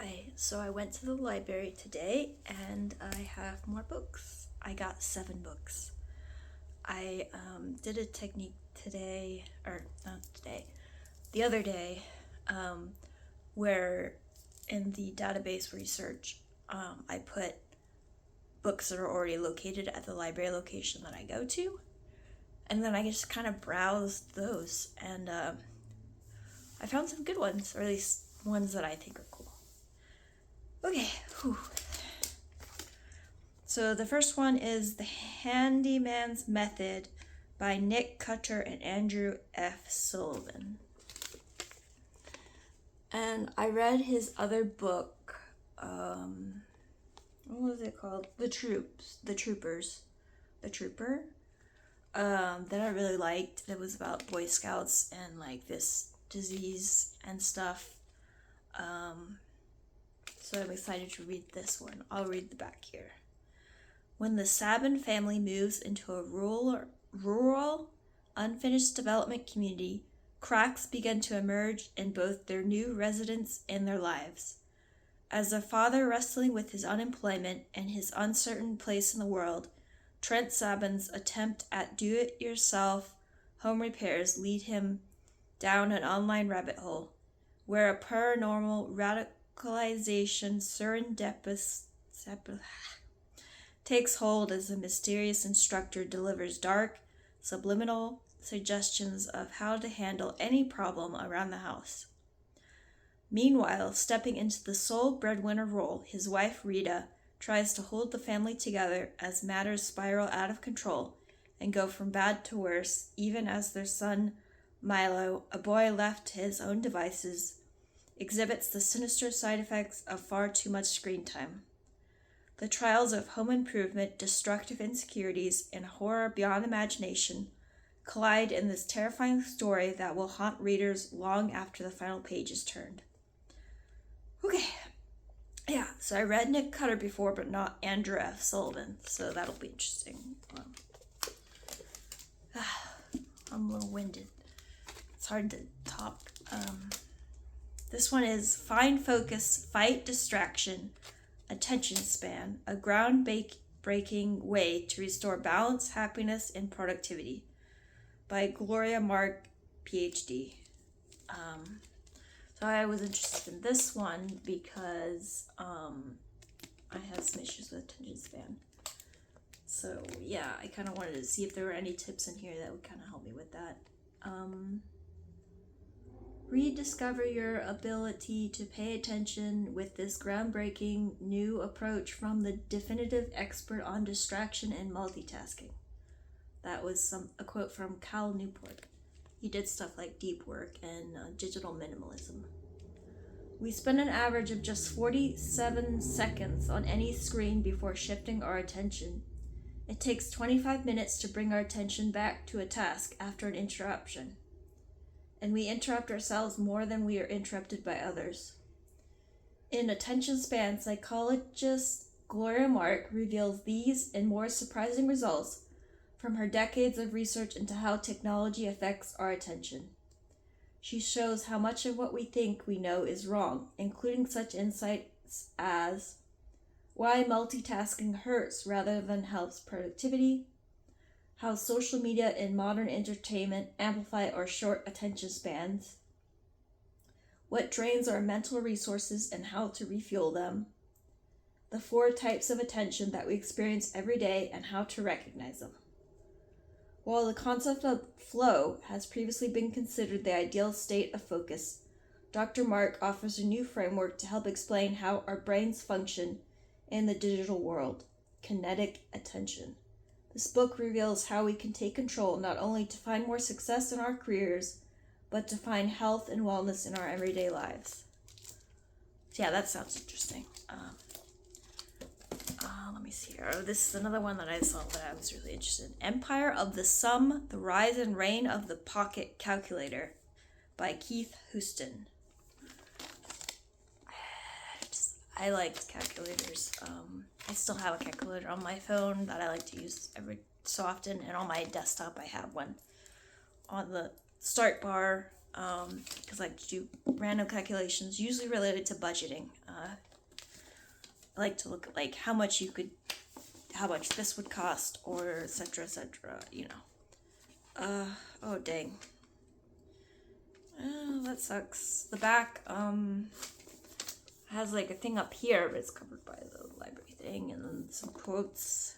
Hi, so I went to the library today and I have more books. I got 7 books. I did a technique today, or not today, the other day, where in the database research, I put books that are already located at the library location that I go to, and then I just kind of browsed those, and I found some good ones, or at least ones that I think are cool. Okay, whew. So the first one is The Handyman's Method by Nick Cutter and Andrew F. Sullivan. And I read his other book, what was it called? The Trooper, that I really liked. That was about Boy Scouts and like this disease and stuff. So I'm excited to read this one. I'll read the back here. When the Sabin family moves into a rural, unfinished development community, cracks begin to emerge in both their new residence and their lives. As a father wrestling with his unemployment and his uncertain place in the world, Trent Sabin's attempt at do-it-yourself home repairs lead him down an online rabbit hole, where a paranormal radicalization serendipitous takes hold as a mysterious instructor delivers dark, subliminal suggestions of how to handle any problem around the house. Meanwhile, stepping into the sole breadwinner role, his wife Rita tries to hold the family together as matters spiral out of control and go from bad to worse, even as their son Milo, a boy left to his own devices, exhibits the sinister side effects of far too much screen time. The trials of home improvement, destructive insecurities, and horror beyond imagination collide in this terrifying story that will haunt readers long after the final page is turned. Okay, yeah, so I read Nick Cutter before, but not Andrew F. Sullivan, so that'll be interesting. I'm a little winded. It's hard to talk. This one is Find Focus, Fight Distraction, Attention Span, a groundbreaking way to restore balance, happiness, and productivity by Gloria Mark, PhD. So I was interested in this one because I have some issues with attention span. So yeah, I kind of wanted to see if there were any tips in here that would kind of help me with that. Rediscover your ability to pay attention with this groundbreaking new approach from the definitive expert on distraction and multitasking. That was a quote from Cal Newport. He did stuff like deep work and digital minimalism. We spend an average of just 47 seconds on any screen before shifting our attention. It takes 25 minutes to bring our attention back to a task after an interruption. And we interrupt ourselves more than we are interrupted by others. In Attention Span, psychologist Gloria Mark reveals these and more surprising results from her decades of research into how technology affects our attention. She shows how much of what we think we know is wrong, including such insights as why multitasking hurts rather than helps productivity, how social media and modern entertainment amplify our short attention spans, what drains our mental resources and how to refuel them, the 4 types of attention that we experience every day and how to recognize them. While the concept of flow has previously been considered the ideal state of focus, Dr. Mark offers a new framework to help explain how our brains function in the digital world: kinetic attention. This book reveals how we can take control not only to find more success in our careers, but to find health and wellness in our everyday lives. So yeah, that sounds interesting. Let me see here. Oh, this is another one that I saw that I was really interested in. Empire of the Sum, The Rise and Reign of the Pocket Calculator by Keith Houston. I liked calculators. I still have a calculator on my phone that I like to use every so often, and on my desktop I have one on the start bar. because I like to do random calculations, usually related to budgeting. I like to look at like how much this would cost, or etc., you know. Oh dang. Oh, that sucks. The back has like a thing up here, but it's covered by the library thing, and then some quotes.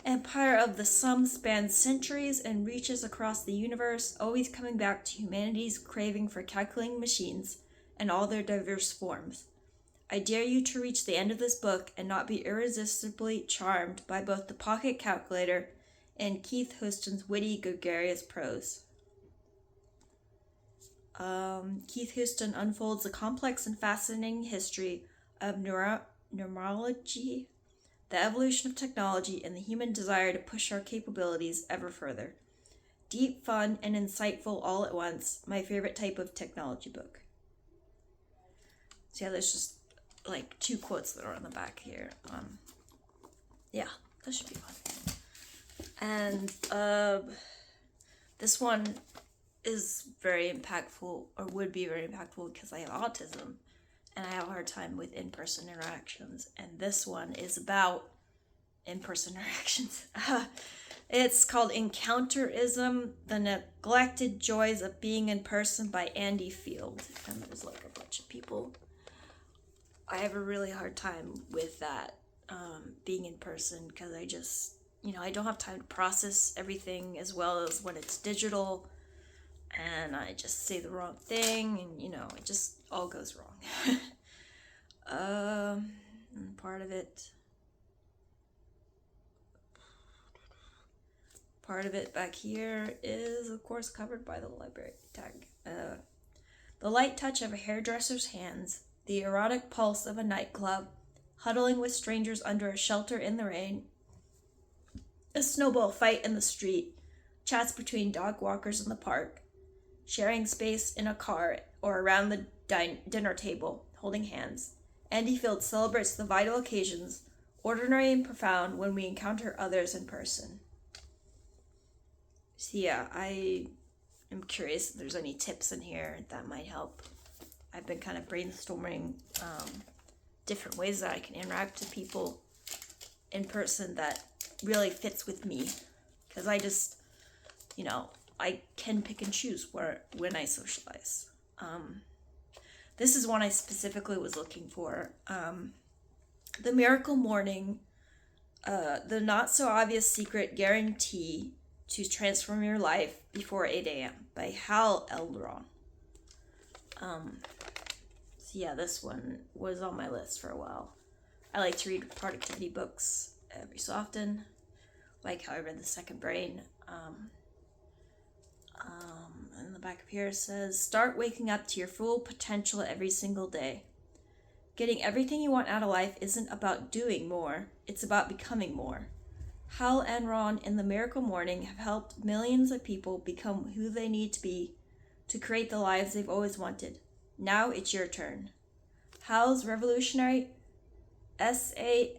Empire of the Sum spans centuries and reaches across the universe, always coming back to humanity's craving for calculating machines and all their diverse forms. I dare you to reach the end of this book and not be irresistibly charmed by both the pocket calculator and Keith Houston's witty, gregarious prose. Keith Houston unfolds a complex and fascinating history of numerology, the evolution of technology, and the human desire to push our capabilities ever further. Deep, fun, and insightful all at once. My favorite type of technology book. So yeah, there's just like 2 quotes that are on the back here. Yeah, that should be fun. And this one is very impactful, or would be very impactful, because I have autism and I have a hard time with in-person interactions, and this one is about in-person interactions. It's called Encounterism: The Neglected Joys of Being in Person by Andy Field, and there's like a bunch of people. I have a really hard time with that, being in person, because I just, I don't have time to process everything as well as when it's digital, and I just say the wrong thing, and it just all goes wrong. And part of it back here is, of course, covered by the library tag. The light touch of a hairdresser's hands, the erotic pulse of a nightclub, huddling with strangers under a shelter in the rain, a snowball fight in the street, chats between dog walkers in the park, sharing space in a car or around the dinner table, holding hands. Andy Field celebrates the vital occasions, ordinary and profound, when we encounter others in person. So yeah, I am curious if there's any tips in here that might help. I've been kind of brainstorming different ways that I can interact with people in person that really fits with me, because I just, I can pick and choose when I socialize. This is one I specifically was looking for. The Miracle Morning, the Not So Obvious Secret Guarantee to Transform Your Life Before 8 a.m. by Hal Elrond. So yeah, this one was on my list for a while. I like to read productivity books every so often, like how I read The Second Brain. And the back of here says, start waking up to your full potential every single day. Getting everything you want out of life isn't about doing more, it's about becoming more. Hal Elrond and the Miracle Morning have helped millions of people become who they need to be to create the lives they've always wanted. Now it's your turn. Hal's revolutionary SAVERS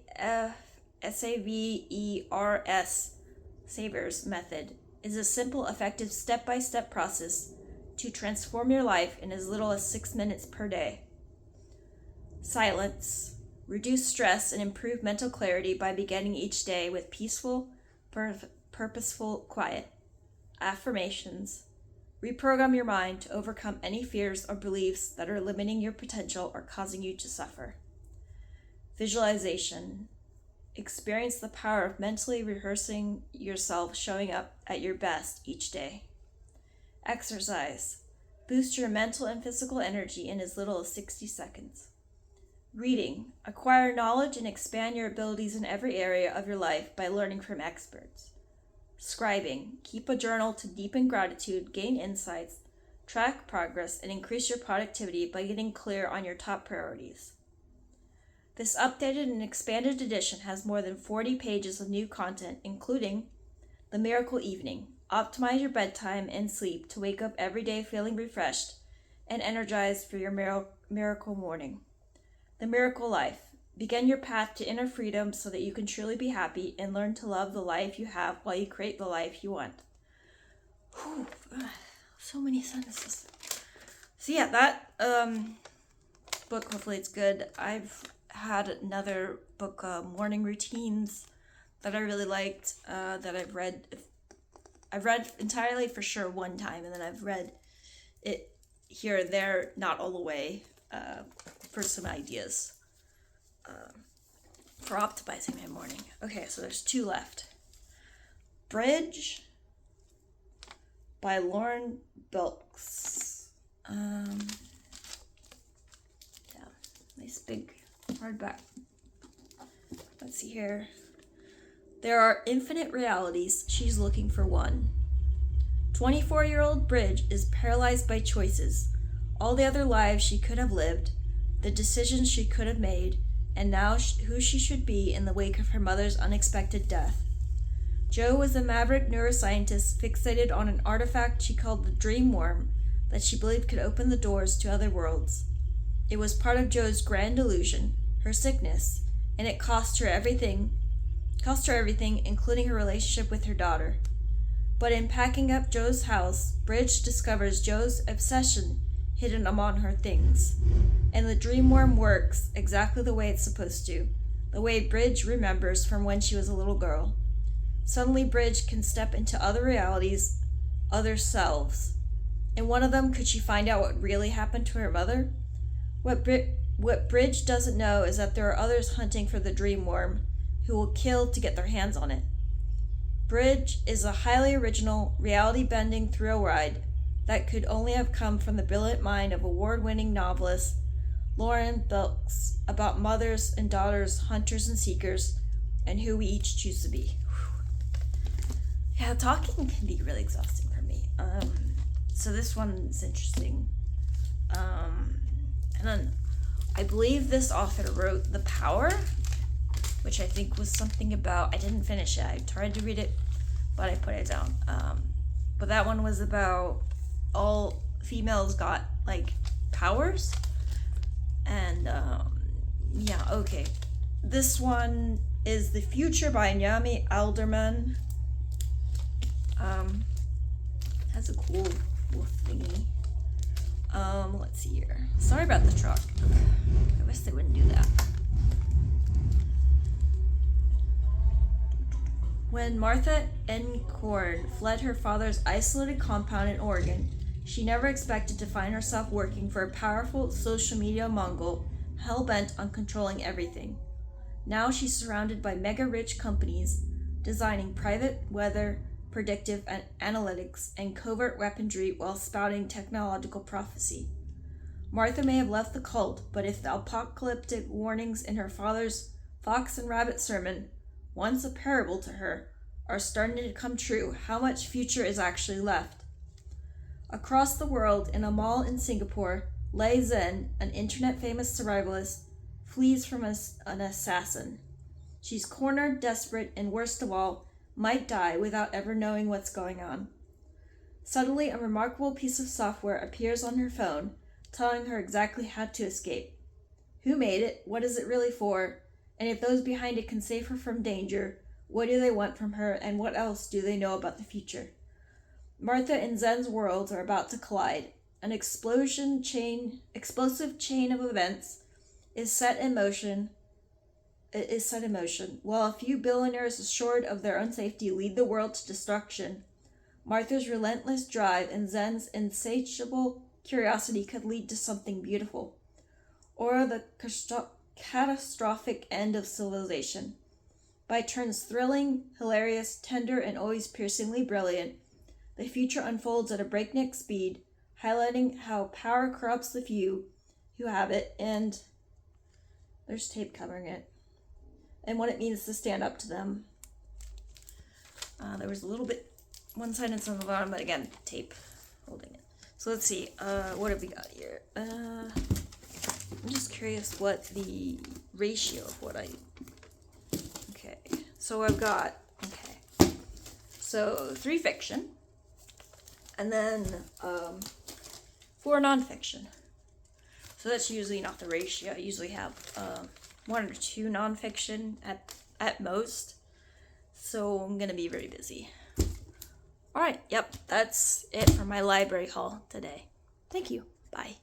method is a simple, effective, step-by-step process to transform your life in as little as 6 minutes per day. Silence. Reduce stress and improve mental clarity by beginning each day with peaceful, purposeful quiet. Affirmations. Reprogram your mind to overcome any fears or beliefs that are limiting your potential or causing you to suffer. Visualization. Experience the power of mentally rehearsing yourself showing up at your best each day. Exercise. Boost your mental and physical energy in as little as 60 seconds. Reading. Acquire knowledge and expand your abilities in every area of your life by learning from experts. Scribing. Keep a journal to deepen gratitude, gain insights, track progress, and increase your productivity by getting clear on your top priorities. This updated and expanded edition has more than 40 pages of new content, including The Miracle Evening. Optimize your bedtime and sleep to wake up every day feeling refreshed and energized for your miracle morning. The Miracle Life. Begin your path to inner freedom so that you can truly be happy and learn to love the life you have while you create the life you want. Whew, so many sentences. So yeah, that book, hopefully it's good. I've had another book, Morning Routines, that I really liked, that I've read entirely for sure one time, and then I've read it here and there, not all the way, for some ideas for optimizing my morning. Okay, so there's 2 left. Bridge by Lauren Bilks. Yeah, nice big hardback. Let's see here. There are infinite realities. She's looking for one. 24-year-old Bridge is paralyzed by choices. All the other lives she could have lived, the decisions she could have made, and now who she should be in the wake of her mother's unexpected death. Jo was a maverick neuroscientist fixated on an artifact she called the Dream Worm that she believed could open the doors to other worlds. It was part of Jo's grand illusion, her sickness, and it cost her everything, including her relationship with her daughter. But in packing up Jo's house, Bridge discovers Jo's obsession hidden among her things. And the dream worm works exactly the way it's supposed to, the way Bridge remembers from when she was a little girl. Suddenly Bridge can step into other realities, other selves. In one of them, could she find out what really happened to her mother? What Bridge doesn't know is that there are others hunting for the dream worm who will kill to get their hands on it. Bridge is a highly original, reality-bending thrill ride that could only have come from the brilliant mind of award-winning novelist Lauren Bilks, about mothers and daughters, hunters and seekers, and who we each choose to be. Yeah, talking can be really exhausting for me. So this one's interesting. And then I believe this author wrote The Power, which I think was something about, I didn't finish it. I tried to read it, but I put it down. But that one was about all females got, like, powers. And, yeah, okay. This one is The Future by Nyami Alderman. Has a cool thingy. Let's see here. Sorry about the truck. I wish they wouldn't do that. When Martha Encorn fled her father's isolated compound in Oregon, she never expected to find herself working for a powerful social media Mongol hell-bent on controlling everything. Now she's surrounded by mega-rich companies designing private weather, predictive analytics, and covert weaponry while spouting technological prophecy. Martha may have left the cult, but if the apocalyptic warnings in her father's Fox and Rabbit sermon, once a parable to her, are starting to come true, how much future is actually left? Across the world, in a mall in Singapore, Lei Zhen, an internet-famous survivalist, flees from an assassin. She's cornered, desperate, and worst of all, might die without ever knowing what's going on. Suddenly, a remarkable piece of software appears on her phone, telling her exactly how to escape. Who made it? What is it really for? And if those behind it can save her from danger, what do they want from her, and what else do they know about the future? Martha and Zen's worlds are about to collide. An explosive chain of events is set in motion, while a few billionaires assured of their own safety lead the world to destruction. Martha's relentless drive and Zen's insatiable curiosity could lead to something beautiful, or the catastrophic end of civilization. By turns thrilling, hilarious, tender, and always piercingly brilliant, the future unfolds at a breakneck speed, highlighting how power corrupts the few who have it, and there's tape covering it, and what it means to stand up to them. There was a little bit, one sentence on the bottom, but again, tape holding it. So let's see, what have we got here? I'm just curious what the ratio of what okay, so I've got, so 3 fiction, and then 4 nonfiction. So that's usually not the ratio. I usually have 1 or 2 nonfiction at most, so I'm gonna be very busy. All right, yep, that's it for my library haul today. Thank you. Bye.